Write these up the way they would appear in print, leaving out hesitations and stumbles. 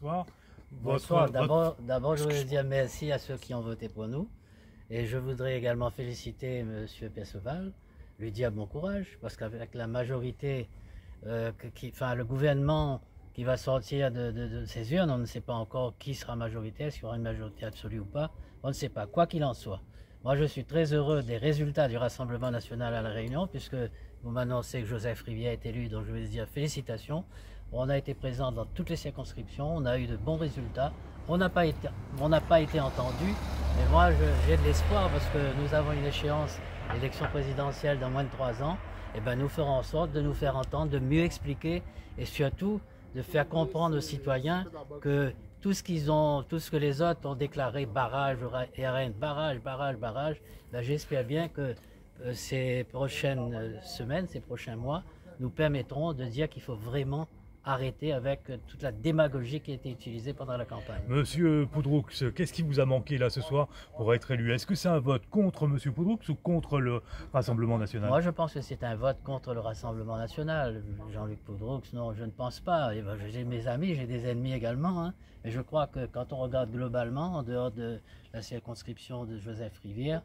Bonsoir. Bonsoir. D'abord, je voudrais dire merci à ceux qui ont voté pour nous. Et je voudrais également féliciter M. Perceval, lui dire bon courage, parce qu'avec la majorité, le gouvernement qui va sortir de ces urnes, on ne sait pas encore qui sera majoritaire, s'il y aura une majorité absolue ou pas, on ne sait pas, quoi qu'il en soit. Moi, je suis très heureux des résultats du Rassemblement national à La Réunion, puisque vous m'annoncez que Joseph Rivière est élu, donc je vais dire félicitations. On a été présent dans toutes les circonscriptions, on a eu de bons résultats, on n'a pas été entendu, mais moi j'ai de l'espoir parce que nous avons une échéance, l'élection présidentielle dans moins de 3 ans, et ben nous ferons en sorte de nous faire entendre, de mieux expliquer et surtout de faire comprendre aux citoyens que tout ce que les autres ont déclaré, barrage, RN, barrage, ben j'espère bien que ces prochaines semaines, ces prochains mois, nous permettront de dire qu'il faut vraiment arrêter avec toute la démagogie qui a été utilisée pendant la campagne. Monsieur Poudroux, qu'est-ce qui vous a manqué là ce soir pour être élu? Est-ce que c'est un vote contre Monsieur Poudroux ou contre le Rassemblement national? Moi je pense que c'est un vote contre le Rassemblement national. Jean-Luc Poudroux, non, je ne pense pas. J'ai mes amis, j'ai des ennemis également, hein. Mais je crois que quand on regarde globalement, en dehors de la circonscription de Joseph Rivière,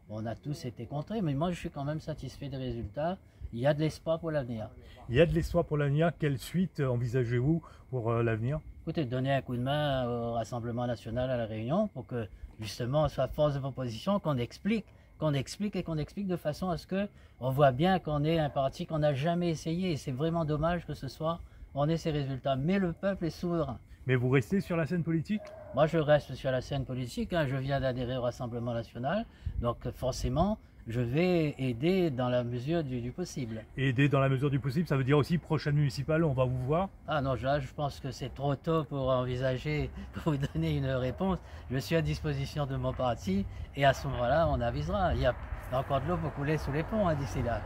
on a tous été contrés, mais moi je suis quand même satisfait des résultats. Il y a de l'espoir pour l'avenir. Il y a de l'espoir pour l'avenir. Quelle suite envisagez-vous pour l'avenir? Écoutez, donner un coup de main au Rassemblement national à La Réunion pour que justement on soit force de proposition, qu'on explique de façon à ce qu'on voit bien qu'on est un parti qu'on n'a jamais essayé. Et c'est vraiment dommage que ce soir on ait ces résultats. Mais le peuple est souverain. Mais vous restez sur la scène politique? Moi je reste sur la scène politique, hein. Je viens d'adhérer au Rassemblement national, donc forcément je vais aider dans la mesure du possible. Aider dans la mesure du possible, ça veut dire aussi prochaine municipale, on va vous voir? Ah non, là je pense que c'est trop tôt pour envisager, pour vous donner une réponse. Je suis à disposition de mon parti et à ce moment-là on avisera. Il y a encore de l'eau pour couler sous les ponts, hein, d'ici là.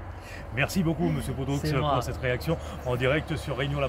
Merci beaucoup Monsieur Poudroux pour cette réaction en direct sur Réunion.